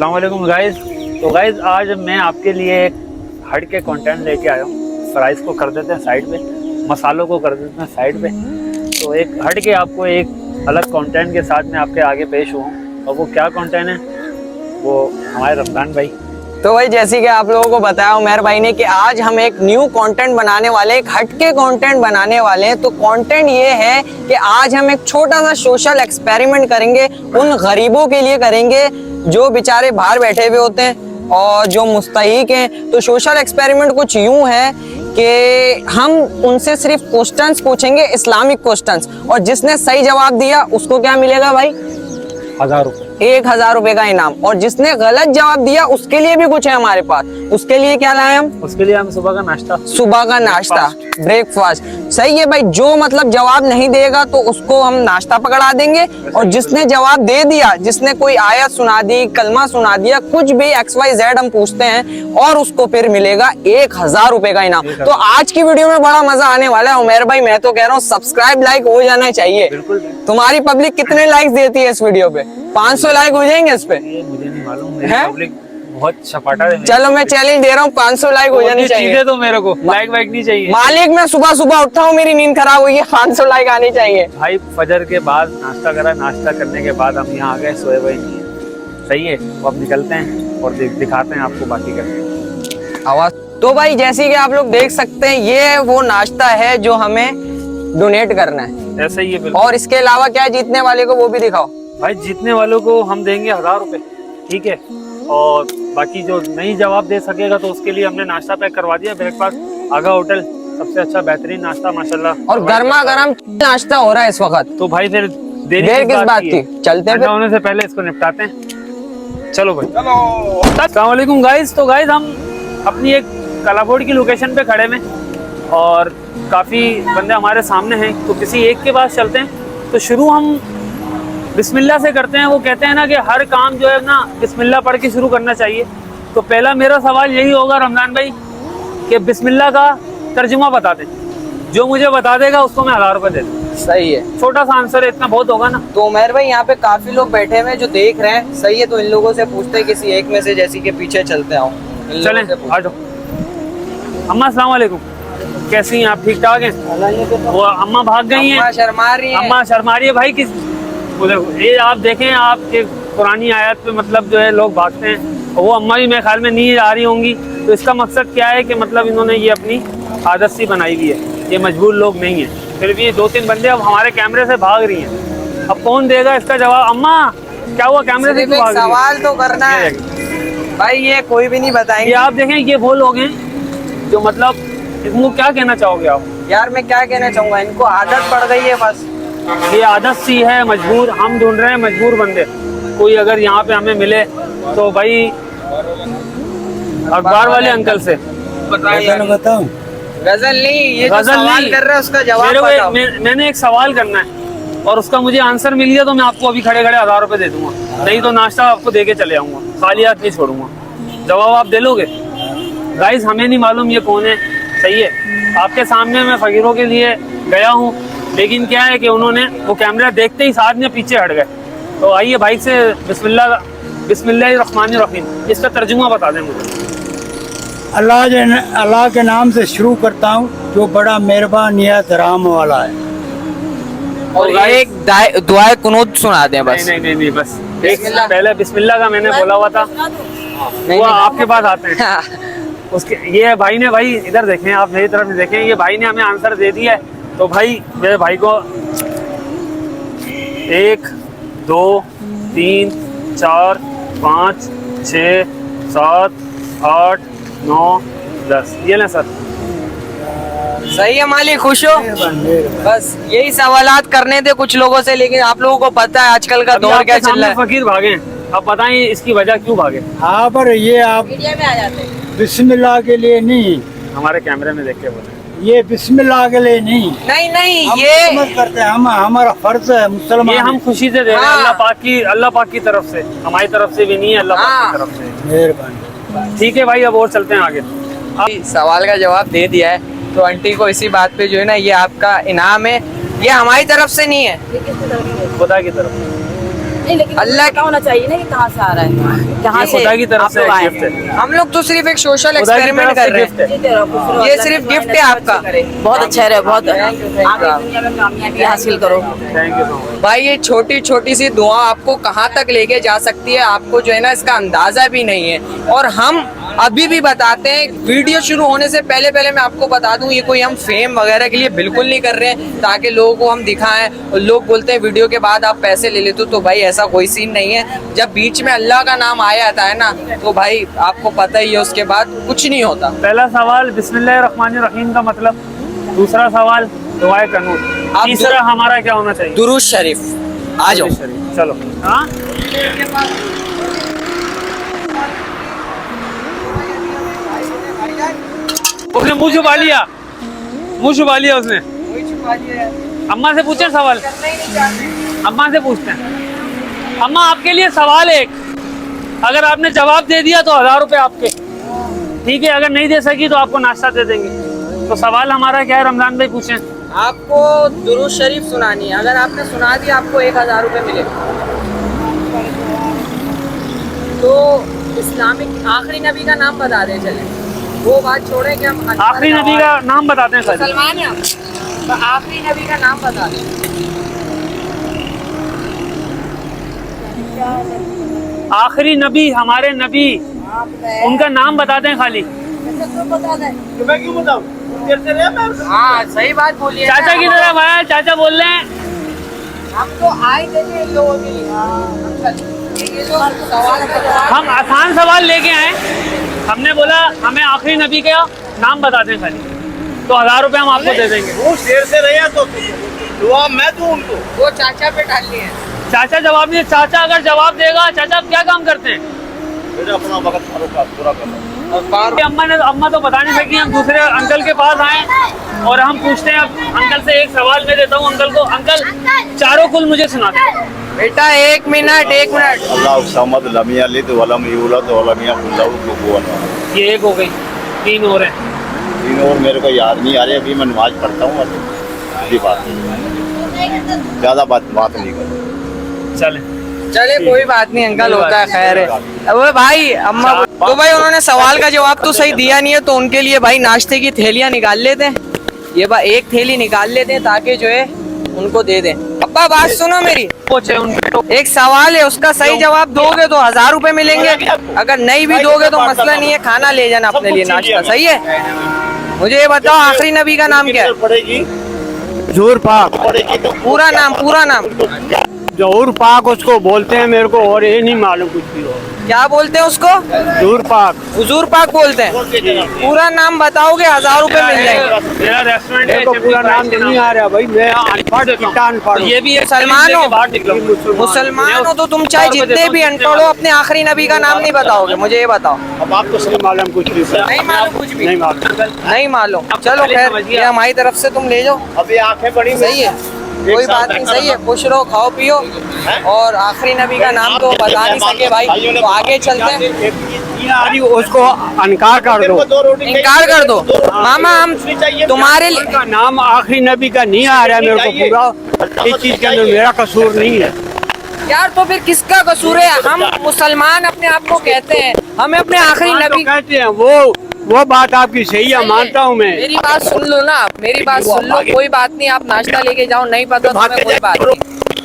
अस्सलाम वालेकुम गाइस। तो गाइस आज मैं आपके लिए एक हट के कंटेंट लेके आया हूँ। फ्राइज़ को कर देते हैं साइड पे, मसालों को कर देते हैं साइड पे। तो एक हट के आपको एक अलग कंटेंट के साथ में आपके आगे पेश हुआ हूँ। और वो क्या कंटेंट है, वो हमारे रमज़ान भाई। तो भाई जैसे कि आप लोगों को बताया उमर भाई ने कि आज हम एक न्यू कंटेंट बनाने वाले, एक हटके कंटेंट बनाने वाले हैं। तो कंटेंट ये है कि आज हम एक छोटा सा सोशल एक्सपेरिमेंट करेंगे, उन गरीबों के लिए करेंगे जो बेचारे बाहर बैठे हुए होते हैं और जो मुस्तहिक हैं। तो सोशल एक्सपेरिमेंट कुछ यूं है कि हम उनसे सिर्फ क्वेश्चंस पूछेंगे, इस्लामिक क्वेश्चंस, और जिसने सही जवाब दिया उसको क्या मिलेगा भाई? 1000 रुपये, 1000 रुपए का इनाम। और जिसने गलत जवाब दिया उसके लिए भी कुछ है हमारे पास। उसके लिए क्या लाए हम? उसके लिए हम सुबह का नाश्ता, ब्रेकफास्ट। सही है भाई। जो मतलब जवाब नहीं देगा तो उसको हम नाश्ता पकड़ा देंगे, और जिसने जवाब दे दिया, जिसने कोई आयत सुना दी, कलमा सुना दिया, कुछ भी XYZ हम पूछते हैं और उसको फिर मिलेगा 1000 रुपए का इनाम। तो आज की वीडियो में बड़ा मजा आने वाला है उमर भाई। मैं तो कह रहा हूँ सब्सक्राइब लाइक हो जाना चाहिए। बिल्कुल। तुम्हारी पब्लिक कितने लाइक्स देती है इस वीडियो पे? 500 लाइक हो जाएंगे इस पे? ये मुझे नहीं मालूम, मेरी पब्लिक बहुत सपाटा है। चलो मैं चैलेंज दे रहा हूँ, 500 लाइक हो जाने चाहिए। चीजें तो मेरे को लाइक वाइक नहीं चाहिए। मालिक मैं सुबह सुबह उठता हूँ, मेरी नींद खराब हुई है, 500 लाइक आनी चाहिए। भाई फजर के बाद नाश्ता करा, नाश्ता करने के बाद हम यहाँ आ गए, सोए हुए नहीं है। सही है, तो अब निकलते हैं और दिखाते हैं आपको बाकी करके आवाज। तो भाई जैसे कि आप लोग देख सकते हैं ये वो नाश्ता है जो हमें डोनेट करना है। ऐसा ही है बिल्कुल। और इसके अलावा क्या है जीतने वाले को वो भी दिखाओ भाई। जीतने वालों को हम देंगे 1000 रुपए, ठीक है। और बाकी जो नहीं जवाब दे सकेगा तो उसके लिए हमने नाश्ता पैक करवा दिया। ब्रेकफास्ट आगा होटल, सबसे अच्छा बेहतरीन नाश्ता माशाल्लाह, और गर्मा गर्म नाश्ता हो रहा है इस वक्त। तो भाई फिर देर किस बात की? चलते हैं, होने से पहले इसको निपटाते हैं। चलो भाई चलो। अस्सलाम वालेकुम गाइस। तो गाइस हम अपनी एक कलाफोर्ड की लोकेशन पे खड़े में और काफ़ी बंदे हमारे सामने हैं, तो किसी एक के पास चलते हैं। तो शुरू हम बिस्मिल्लाह से करते हैं। वो कहते हैं ना कि हर काम जो है ना बिस्मिल्लाह पढ़ के शुरू करना चाहिए। तो पहला मेरा सवाल यही होगा रमजान भाई कि बिस्मिल्लाह का तर्जुमा बता दें। जो मुझे बता देगा उसको मैं 1000 रुपये दे दूँ। सही है, छोटा सा आंसर है, इतना बहुत होगा ना। तो उमर भाई यहाँ पे काफी लोग बैठे हुए हैं जो देख रहे हैं। सही है, तो इन लोगों से पूछते हैं, किसी एक में से जैसे कि पीछे चलते आओ। चलें आ जाओ। अम्मा अस्सलाम वालेकुम, कैसी हैं आप? ठीक ठाक हैं? वो अम्मा भाग गई हैं, अम्मा शर्मा रही है। अम्मा शर्मा रही है भाई। किस ये आप देखें, आपके पुरानी आयत पे मतलब जो है लोग भागते हैं, और वो अम्मा भी मेरे ख्याल में नहीं आ रही होंगी। तो इसका मकसद क्या है कि मतलब इन्होंने ये अपनी आदत सी बनाई हुई है, ये मजबूर लोग नहीं है। फिर भी ये 2-3 बंदे अब हमारे कैमरे से भाग रही हैं। अब कौन देगा इसका जवाब? अम्मा क्या हुआ, कैमरे से क्यों भाग रही है? सवाल तो करना है भाई, ये कोई भी नहीं बताएंगे। ये आप देखें, ये वो लोग हैं जो मतलब, इनको क्या कहना चाहोगे आप? यार मैं क्या कहना चाहूंगा, इनको आदत पड़ गई है बस। ये आदत सी है, मजबूर। हम ढूंढ रहे हैं मजबूर बंदे। कोई अगर यहाँ पे हमें मिले तो भाई अखबार वाले अंकल से बताऊं। गजल नहीं, ये जो सवाल कर रहा है उसका जवाब बताओ। मैंने एक सवाल करना है और उसका मुझे आंसर मिल गया तो मैं आपको अभी खड़े खड़े 1000 रुपये दे दूंगा। नहीं तो नाश्ता आपको दे के चले आऊंगा, खाली हाथ नहीं छोड़ूंगा। जवाब आप दे लोगे? गाइस हमें नहीं मालूम ये कौन है। सही है, आपके सामने मैं फकीरों के लिए गया हूँ, लेकिन क्या है कि उन्होंने वो कैमरा देखते ही साथ में पीछे हट गए। तो आइए भाई से बिस्मिल्लाहिर्रहमानिर्रहीम इसका तर्जुमा बता दें मुझे। अल्लाह के नाम से शुरू करता हूँ जो बड़ा मेहरबान निहायत रहम वाला है। और एक दुआए कुनूत सुना दें बस। नहीं बस एक पहले बिस्मिल्लाह का मैंने बोला हुआ था, वो आपके पास आते हैं। उसके ये भाई ने, भाई इधर देखें, आप मेरी तरफ देखें, ये भाई ने हमें आंसर दे दिया है। तो भाई मेरे भाई को 1 2 3 4 5 6 7 8 9 10 ये ना सर। सही है मालिक, खुश हो? बस यही सवालात करने थे कुछ लोगों से, लेकिन आप लोगों को पता है आजकल का दौर क्या चल रहा है। फकीर भागे, अब बताएं इसकी वजह क्यों भागे? हाँ पर ये आप मीडिया में आ जाते हैं। बिस्मिल्लाह के लिए नहीं, हमारे कैमरे में देख के बोले। ये बिस्मिल्लाह के लिए नहीं, नहीं ये मत करते हैं। हम हमारा फर्ज है मुसलमान, ये हम खुशी से दे रहे हैं। अल्लाह पाक की तरफ से, हमारी तरफ से भी नहीं है, अल्लाह पाक की तरफ से। मेहरबानी। ठीक है भाई, अब और चलते हैं आगे। सवाल का जवाब दे दिया है, तो आंटी को इसी बात पे जो है ना, ये आपका इनाम है। ये हमारी तरफ से नहीं है, खुदा की तरफ। नहीं, लेकिन अल्लाह पता होना चाहिए ना कि कहाँ से आ रहा है, कहाँ ये से खुदा की तरफ आप से लोग एक आए गिफ्ट हैं। है। हम लोग तो सिर्फ एक सोशल खुदा की एक्सपेरिमेंट तरफ से कर रहे गिफ्ट हैं। है। जीते रहो, खुश रहो, ये अल्लाह सिर्फ की गिफ्ट मेहनत है से आपका। अच्छे करे। बहुत अच्छा रहे, बहुत Thank you, thank you। आगे दुनिया में कामयाबी हासिल करो। Thank you so much. भाई ये छोटी छोटी सी दुआ आपको कहाँ तक लेके जा सकती है, आपको जो है ना इसका अंदाजा भी नहीं है। और हम अभी भी बताते हैं, वीडियो शुरू होने से पहले पहले मैं आपको बता दूं, ये कोई हम फेम वगैरह के लिए बिल्कुल नहीं कर रहे हैं ताकि लोगों को हम दिखाएं। और लोग बोलते हैं वीडियो के बाद आप पैसे ले लेते हो, तो भाई ऐसा कोई सीन नहीं है। जब बीच में अल्लाह का नाम आ जाता है ना, तो भाई आपको पता ही है उसके बाद कुछ नहीं होता। पहला सवाल बिस्मिल्लाहिर्रहमानिर्रहीम का मतलब, दूसरा सवाल दुआए कनूत, आप तीसरा हमारा क्या होना चाहिए? दुरूद शरीफ। आ जाओ। चलो। हाँ उसने मुंह छुपा लिया, मुंह छुपा लिया उसने। अम्मा से पूछे सवाल, अम्मा से पूछते हैं। अम्मा आपके लिए सवाल है एक, अगर आपने जवाब दे दिया तो 1000 रुपए आपके, ठीक है? अगर नहीं दे सकी तो आपको नाश्ता दे देंगे। तो सवाल हमारा क्या है, रमजान भाई पूछें। आपको दुरूद शरीफ सुनानी है, अगर आपने सुना दिया आपको 1000 रुपये मिलेगा। तो इस्लामिक आखिरी नबी का नाम बता दे चले, वो बात छोड़े कि हम आखिरी नबी का नाम बताते हैं सर। मुसलमान है हम, तो आखिरी नबी का नाम बता दें। आखिरी नबी, हमारे नबी, उनका नाम बताते हैं खाली। हाँ सही बात बोलिए। चाचा की तरफ आया, चाचा बोल रहे हैं हम तो आए थे इन लोगों के लिए। ये जो सवाल कर रहा है, हम आसान सवाल लेके आए। हमने बोला हमें आखिरी नबी का नाम बताते हैं खाली, तो 1000 रुपए हम आपको दे देंगे। वो शेर से रहे तो दुआ मैं दूं उनको। वो चाचा पे डालनी है। चाचा जवाब नहीं, चाचा अगर जवाब देगा, चाचा आप क्या काम करते हैं? मेरे अपना वक्त पूरा करना। अम्मा तो बता नहीं सकी। हम दूसरे अंकल के पास आए और हम पूछते हैं अब अंकल से। एक सवाल मैं देता हूँ अंकल को। अंकल चारों कुल मुझे सुनाते हैं। बेटा एक मिनट। अल्लाह समद लम यलिद वलम यूलद वलम यकुल लहू कुफुवन अहद। ये एक हो गई, 3 और हैं। 3 और मेरे को याद नहीं आ रही, अभी मैं नमाज पढ़ता हूँ। सीधी बात, ज्यादा बात नहीं करूँ। चले कोई बात नहीं अंकल, होता है, खैर है। वो भाई अम्मा तो भाई उन्होंने सवाल का जवाब तो सही दिया नहीं है, तो उनके लिए भाई नाश्ते की थैलियाँ निकाल लेते हैं। ये भाई एक थैली निकाल लेते हैं ताकि जो है उनको दे दें। अब्बा बात सुनो मेरी, एक सवाल है, उसका सही जवाब दोगे तो 1000 रुपए मिलेंगे। अगर नहीं भी दोगे तो मसला नहीं है, खाना ले जाना अपने लिए नाश्ता। सही है? मुझे ये बताओ आखिरी नबी का नाम क्या है? पड़ेगी जहूर पाक। पड़ेगी तो पूरा नाम। जहूर पाक उसको बोलते हैं, मेरे को और ये नहीं मालूम कुछ भी हो। क्या बोलते हैं उसको? जहूर पाक। हुजूर पाक बोलते हैं। पूरा नाम बताओगे 1000 रुपए मिल जाएंगे। मेरा रेस्टोरेंट मेरे को पूरा नाम नहीं आ रहा भाई, मैं अनपढ़ कितना अनपढ़ हूँ। ये भी मुसलमान हो, मुसलमान हो तो तुम चाहे जितने भी अनपढ़ हो अपने आखिरी नबी का नाम नहीं बताओगे। मुझे ये बताओ। अब आपको नहीं मालूम कुछ भी। नहीं मालूम कुछ भी? नहीं मालूम। नहीं मालूम। चलो खैर, ये हमारी तरफ से तुम ले जाओ। अभी आंखें बड़ी सही है, कोई बात नहीं। सही है, खुश रहो, खाओ पियो। और आखिरी नबी का नाम तो बता नहीं सके भाई, तो आगे चलते हैं। उसको अनकार कर दो। इनकार कर दो। मामा हम तुम्हारे लिए का नाम आखिरी नबी का नहीं आ रहा है मेरे को पूरा। इस चीज के अंदर मेरा कसूर नहीं है यार, तो फिर किसका कसूर है? हम मुसलमान अपने आप को कहते हैं, हमें अपने आखिरी नबी कहते हैं। वो बात आपकी सही है, मानता हूँ मैं। मेरी बात सुन लो ना, मेरी बात सुन लो। कोई बात नहीं, आप नाश्ता लेके जाओ, नहीं पता तो हमें कोई बात नहीं।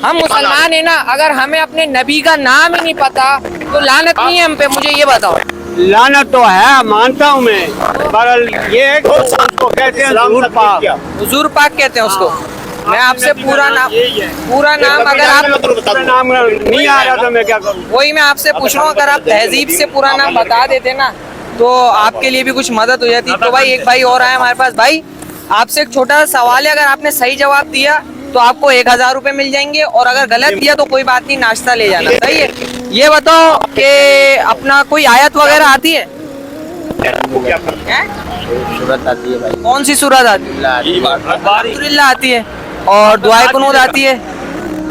हम मुसलमान है ना, अगर हमें अपने नबी का नाम ही नहीं पता तो लानत नहीं है हम पे। मुझे ये बताओ। लानत तो है, मानता हूँ मैं, पर ये है कि उसको कहते हैं जहूर पाक। हुजूर पाक कहते हैं उसको। मैं आपसे पूरा नाम अगर आप पूरा नाम नहीं आ रहा तो मैं क्या करूँ? वही मैं आपसे पूछ रहा हूँ, अगर आप तहजीब से पूरा नाम बता देते ना तो आपके लिए भी कुछ मदद हो जाती। तो भाई एक भाई और आए हमारे पास। भाई आपसे एक छोटा सा सवाल है, अगर आपने सही जवाब दिया तो आपको 1000 रुपए मिल जाएंगे, और अगर गलत दिया तो कोई बात नहीं, नाश्ता ले जाना। सही है? ये बताओ कि अपना कोई आयत वगैरह आती है? सूरत आती है भाई। कौन सी सूरत आती है? अल्हम्दुलिल्लाह आती है। और दुआए कुनूत आती है?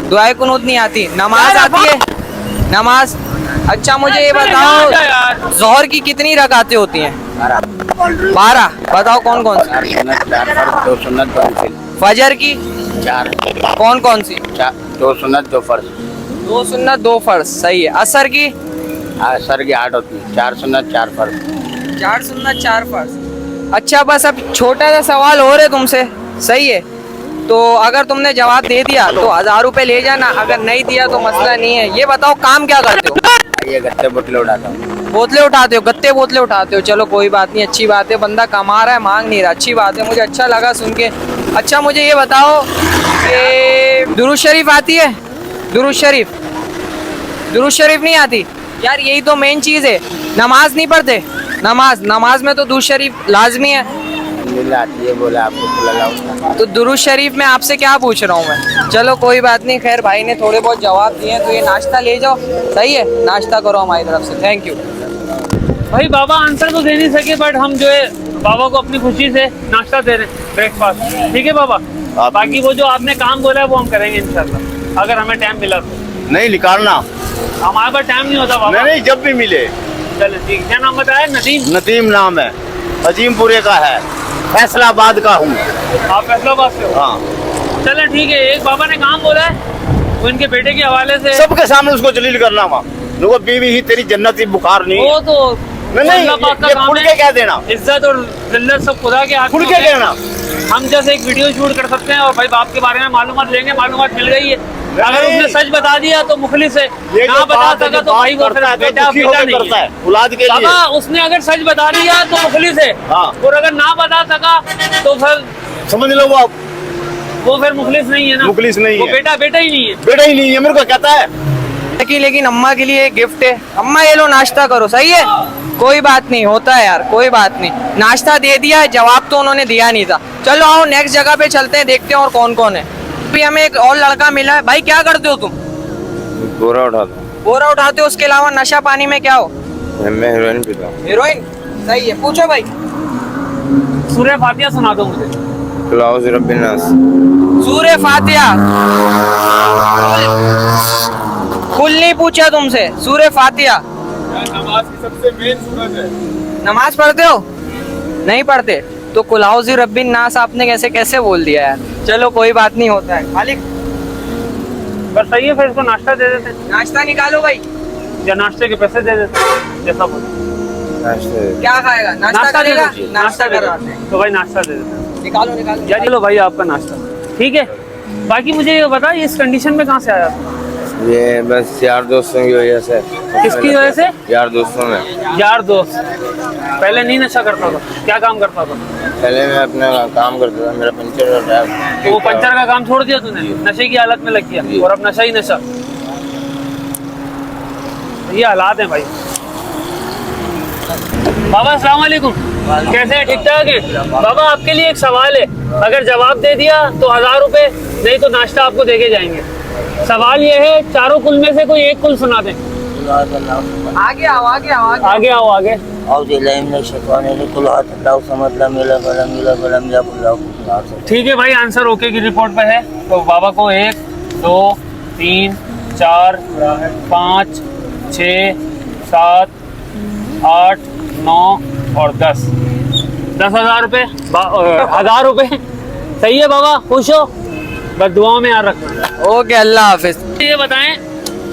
दुआए कुनूत नहीं आती। नमाज आती है? नमाज। अच्छा मुझे ये बताओ, जोहर की कितनी रकातें होती हैं? 12। बताओ कौन कौन सी? 2 सुन्नत 2 फजर की 4। कौन कौन सी? 2 सुन्नत 2 फर्ज। 2 सुन्नत 2 फर्ज, सही है। असर की सर की 8 होती है, 4 सुन्नत 4 फर्ज। 4 सुन्नत 4 फर्ज। अच्छा, बस अब छोटा सा सवाल हो रहे तुमसे, सही है? तो अगर तुमने जवाब दे दिया तो 1000 रुपए ले जाना, अगर नहीं दिया तो मसला नहीं है। ये बताओ काम क्या करते हो? ये गत्ते बोतलें उठाता हूँ। बोतलें उठाते हो, गत्ते बोतलें उठाते हो। चलो कोई बात नहीं, अच्छी बात है। बंदा कमा रहा है, मांग नहीं रहा, अच्छी बात है। मुझे अच्छा लगा सुन के। अच्छा मुझे ये बताओ कि दुरूद शरीफ आती है? दुरूद शरीफ नहीं आती यार, यही तो मेन चीज है। नमाज नहीं पढ़ते? नमाज में तो दुरूद शरीफ लाजमी है। आती है, बोला आपको तो लगा। तो दुरूद शरीफ में आपसे क्या पूछ रहा हूँ मैं। चलो कोई बात नहीं, खैर भाई ने थोड़े बहुत जवाब दिए, तो ये नाश्ता ले जाओ, सही है? नाश्ता करो हमारी तरफ से, थैंक यू। भाई बाबा आंसर तो दे नहीं सके, बट हम जो है बाबा को अपनी खुशी से नाश्ता दे रहे हैं, ब्रेकफास्ट। ठीक है बाबा, बाकी वो जो आपने काम बोला है वो हम करेंगे इंशाल्लाह, अगर हमें टाइम मिला तो। नहीं निकालना, हमारे पास टाइम नहीं होता बाबा। नहीं जब भी मिले। चलो ठीक, क्या नाम बताया? नदीम। नदीम नाम है, अजीमपुरे का है, फैसलाबाद का हूँ। आप फैसलाबाद से हो? हाँ। चलो ठीक है, एक बाबा ने काम बोला है, वो इनके बेटे के हवाले से। सबके सामने उसको जलील करना वहाँ, देखो बीवी ही तेरी जन्नत ही बुखार नहीं वो है। तो नहीं अल्लाह पाक का ये काम खुल है। के कह देना, इज्जत और जिल्लत सब खुदा के हाथ खुल में के है। कहना। हम जैसे एक वीडियो शूट कर सकते हैं और भाई बाप के बारे में मालूमात लेंगे, मालूमात मिल गई है। अगर उसने सच बता दिया तो मुखलिस है, ये ना जो बता बात है, सका जो तो भाई वो बात फिर करता है, तो बेटा दुखी बेटा होकर नहीं करता है। है, औलाद के लिए। बाबा उसने अगर सच बता दिया तो मुखलिस है, हाँ। और अगर ना बता सका तो फिर समझ लो वो फिर मुखलिस नहीं है ना, मुखलिस नहीं वो है। बेटा बेटा ही नहीं है। बेटा ही नहीं है, मेरे को कहता है। लेकिन अम्मा के लिए एक गिफ्ट है। अम्मा ये लो नाश्ता करो, सही है? कोई बात नहीं, होता है यार, कोई बात नहीं। नाश्ता दे दिया है, जवाब तो उन्होंने दिया नहीं था। चलो आओ नेक्स्ट जगह पे चलते हैं, देखते हैं और कौन कौन है। अभी हमें एक और लड़का मिला है। भाई क्या करते हो तुम? बोरा उठाता हूँ। बोरा उठाते हो, उसके अलावा नशा पानी में क्या हो? मैं हीरोइन पीता हूँ। हीरोइन, सही है। पूछो भाई। सूरह फातिहा सुना दो मुझे। कुल रब्बिन नास। सूरह फातिहा। कुल नहीं पूछा तुमसे, सूरह फातिहा। नमाज की सबसे मेन सूरत है। नमाज पढ़ते हो? नहीं पढ़ते तो कुलाउज़ी रब्बिन नास आपने कैसे बोल दिया यार। चलो कोई बात नहीं, होता है। मालिक बस सही है, फिर इसको नाश्ता दे देते हैं, नाश्ता निकालो भाई। या नाश्ते के पैसे दे देते हैं, जैसा बोलो। क्या खाएगा? नाश्ता दे करेगा? दीजिए, नाश्ता दे करवाते दो। हैं। तो भाई नाश्ता दे देते हैं। निकालो। यार चलो भाई आपका नाश्ता, ठीक है। बाकी मुझे ये बता, इस कंडीशन में कहाँ से आया था? ये बस यार दोस्तों की वजह से। किसकी वजह से? यार दोस्तों में। यार दोस्त। पहले नहीं नशा करता था? क्या काम करता था? पहले मैं अपना काम करता था, मेरा पंचर का टायर। तो वो पंचर का काम छोड़ दिया तूने, नशे की हालत में लग गया, और अब नशा ही नशा। ये हालात है भाई। बाबा अस्सलाम वालेकुम, कैसे हैं? ठीक ठाक है बाबा। आपके लिए एक सवाल है, अगर जवाब दे दिया तो 1000 रुपए, नहीं तो नाश्ता आपको देके जाएंगे। सवाल ये है, चारों कुल में से कोई एक कुल सुना दें। आगे आओ। आगे आओ, आगे। ठीक है भाई, आंसर ओके की रिपोर्ट पे है। तो बाबा को 1 2 3 4 5 6 7 8 9 और 10,000 रुपए, 1000 रुपए। सही है बाबा, खुश हो? बस दुआओं में याद रखना। ओके, अल्लाह हाफिज। ये बताएं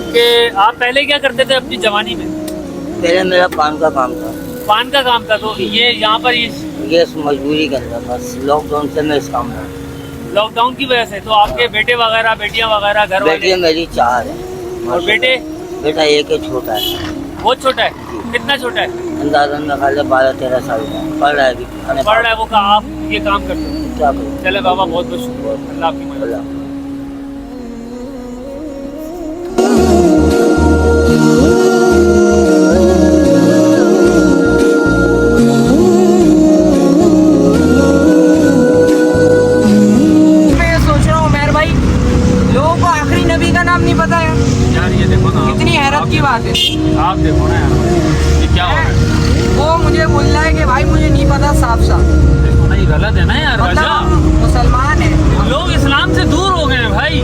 कि आप पहले क्या करते थे अपनी जवानी में? पहले मेरा पान का काम था। पान का काम था, तो ये यहाँ पर ये मजबूरी के अंदर, बस लॉकडाउन से मैं इस काम में। लॉकडाउन की वजह से तो आपके बेटे वगैरह, बेटियां वगैरह, घर वाले? बेटियाँ मेरी 4 है। और बेटे? बेटा एक है, छोटा है, बहुत छोटा है। कितना छोटा है? अंदाजन में खाली 12-13 साल का है। पढ़ रहा है अभी, पढ़ रहा है वो। कहा आप ये काम करते हो? क्या करूँ। चले बाबा, बहुत बहुत शुक्रिया, अल्लाह आपकी मदद। मैं ये सोच रहा हूँ मेहर भाई, लोगों को आखिरी नबी का नाम नहीं पता है यार ये देखो ना, कितनी हैरत की बात है। आप देखो ना यार, ये क्या हो रहा है? वो मुझे बोल रहा है कि भाई मुझे नहीं पता साफ देखो ना, ये गलत है ना यार। मतलब वजह हम मुसलमान है, लोग इस्लाम से दूर हो गए हैं भाई,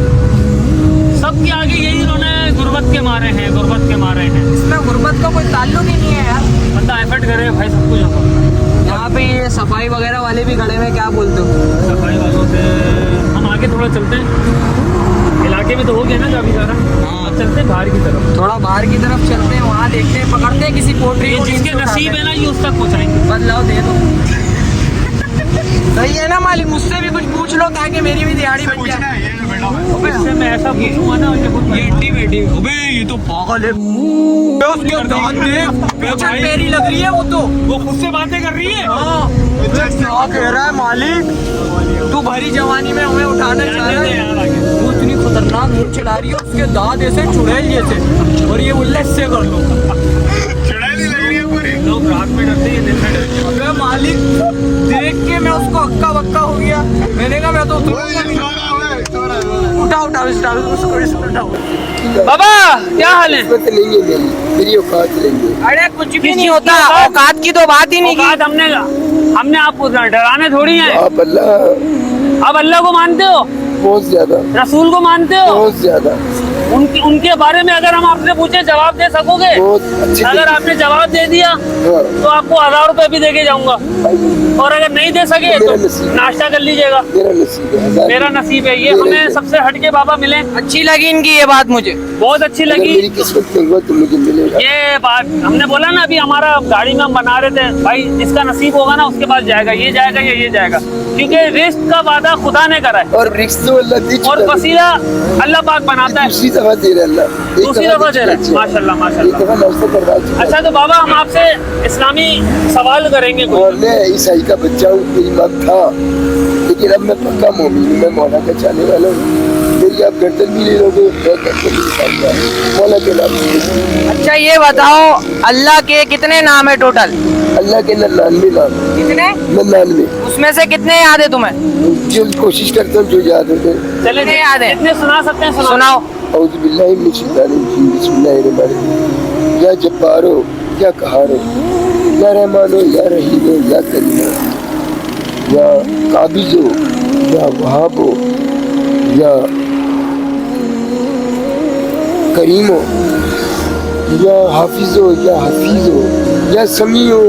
सबके आगे यही इन्होंने गुर्बत के मारे हैं, गुर्बत के मारे हैं। इसमें गुर्बत का कोई ताल्लुक ही नहीं है यार। बंदा एफर्ट करे भाई, सब कुछ होता है। यहाँ पे ये सफाई वगैरह वाले भी खड़े हुए, क्या बोलते हो? सफाई वालों से हम आगे थोड़ा चलते हैं, इलाके हटके में तो हो गया ना काफी सारा। हाँ चलते हैं बाहर की तरफ, थोड़ा बाहर की तरफ चलते हैं, वहाँ देखते हैं, पकड़ते हैं किसी पोट्री को, जिसके नसीब है ना ये उस तक पहुँचाएंगे। बदलाव दे दो। सही है ना मालिक, मुझसे भी कुछ पूछ लो ताकि मेरी भी दिहाड़ी बन जाए। इससे मैं ऐसा पूछूंगा ना ये हड्डी बेटी, अबे ये तो पागल है, उसके दांत देख, मेरी लग रही है, वो खुद से बातें कर रही है। क्या कह रहा है मालिक, तू भरी जवानी में हमें उठाना चाह रहा है, वो इतनी खतरनाक मुंह चला रही है, उसके दांत ऐसे चुड़ैल जैसे, और ये उल्ले से कर लो, लोग रात में डरते हैं, दिन में डरते हैं। अबे मालिक देख के मैं उसको हक्का बक्का हो गया, मैंने कहा मैं तो उसको उठाओ। बाबा क्या हाल है? मेरी औकात लेंगे। अरे कुछ भी नहीं होता, औकात की तो बात ही नहीं की। औकात हमने आपको डराने थोड़ी है। आप आप अल्लाह को मानते हो, बहुत ज्यादा, रसूल को मानते हो, बहुत ज्यादा, उनके बारे में अगर हम आपसे पूछे जवाब दे सकोगे? बहुत अच्छी अगर आपने जवाब दे दिया तो आपको 1000 रुपए भी देके जाऊंगा, और अगर नहीं दे सके तो नाश्ता कर लीजिएगा। मेरा नसीब है, मेरा नसीब है ये, हमें सबसे हटके बाबा मिले। अच्छी लगी इनकी ये बात, मुझे बहुत अच्छी अगर लगी मेरी किस्मत में हुआ तो मुझे मिलेगा। ये बात। हमने बोला ना अभी हमारा गाड़ी में हम बना रहे थे, भाई जिसका नसीब होगा ना उसके पास जाएगा, ये जाएगा या ये जाएगा, क्योंकि रिस्क का वादा खुदा ने करा है और रिस्क तो अल्लाह दे चुका और है। वसीला अल्लाह पाक बनाता है। दूसरी दफा दे रहा है अल्लाह, एक दूसरी दफा दे रहा है, माशाल्लाह एक माशाल्लाह। दफा नाश्ता करवा चुका है। अच्छा तो बाबा हम आपसे इस्लामी सवाल करेंगे और कुछ। मैं ईसाई का बच्चा हूँ, मेरी माँ था, लेकिन अब मैं पक्का मोमिन हूँ, मैं मौला का चाहने वाला हूँ। मेरी आप गर्दन भी ले लोगे, मैं गर्दन भी निकालूंगा, मौला के नाम से। अच्छा ये बताओ, अल्लाह के कितने नाम है टोटल? अल्लाह के 99 नाम, कितने? 99, उसमें से कितने याद है तुम्हें? जो कोशिश करता हूँ जो याद होते। चले कितने याद है? कितने सुना सकते हैं? सुनाओ। औज़ु बिल्लाहि मिनश शैतानिर रजीम, बिस्मिल्लाहिर्रहमानिर्रहीम। या जब्बारो, या कहारो, या रहमानो, या रहीमो, या करीमो, या काबिजो, या वहाबो, या करीमो, या हाफिजो, या हफीजो, या समीओ,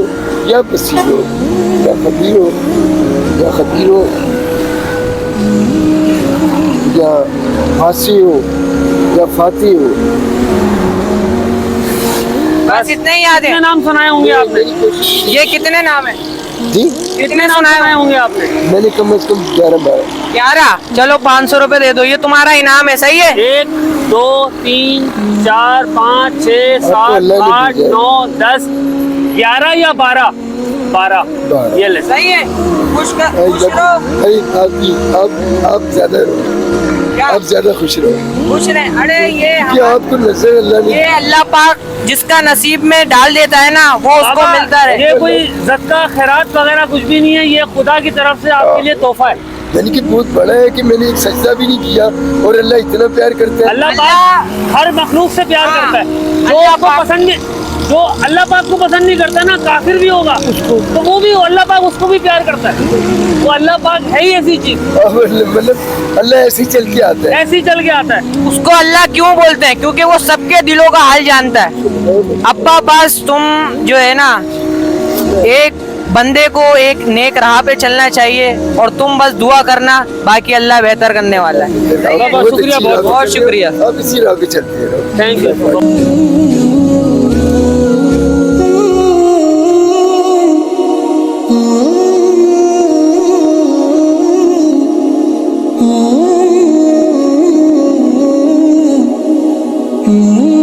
या बसीरो, या खबीरो, या खबीरो, या फासियो, या फातिहो। बस इतने ही याद कितने है? नाम सुनाए होंगे आपने? मेरी कोशिश ये कितने नाम है? जी, कितने नाम सुनाए होंगे आपने? मैंने कम से कम 11-12। 11? चलो 500 रुपए दे दो, ये तुम्हारा इनाम है, सही है? 1 2 3 4 5 6 7 अल्लाह ने 8 भेजा है। 9 10 11 या 12? 12 12। ये ले। सही है, खुश अरे रहो। आप ज्यादा क्या? आप ज्यादा खुश रहो खुश रहे। अरे ये कि आपको नजर अल्लाह ने ये अल्लाह पाक जिसका नसीब में डाल देता है ना, वो उसको बाबा, मिलता है। ये कोई ज़का खैरात वगैरह कुछ भी नहीं है, ये खुदा की तरफ से आपके लिए तोहफा है। यानी कि बहुत बड़ा है कि मैंने एक सजदा भी नहीं किया और अल्लाह इतना प्यार करता है। अल्लाह पाक हर मखलूक से प्यार करता है। जो अल्लाह आपको पाक- पसंद नहीं, जो अल्लाह पाक को पसंद नहीं करता ना, काफिर भी होगा तो वो भी अल्लाह पाक उसको भी प्यार करता है। वो अल्लाह पाक है ही ऐसी चीज, और मतलब अल्लाह ऐसे ही चल के आता है। ऐसे ही चल के आता है। उसको अल्लाह क्यों बोलते हैं? क्योंकि वो सबके दिलों का हाल जानता है। अब्बा बस तुम जो है ना, एक बंदे को एक नेक राह पे चलना चाहिए और तुम बस दुआ करना, बाकी अल्लाह बेहतर करने वाला है। बहुत शुक्रिया, अच्छी राह पे बहुत चलते शुक्रिया। रहो। आप इसी राह पे चलते रहो। Thank you. Mm-hmm.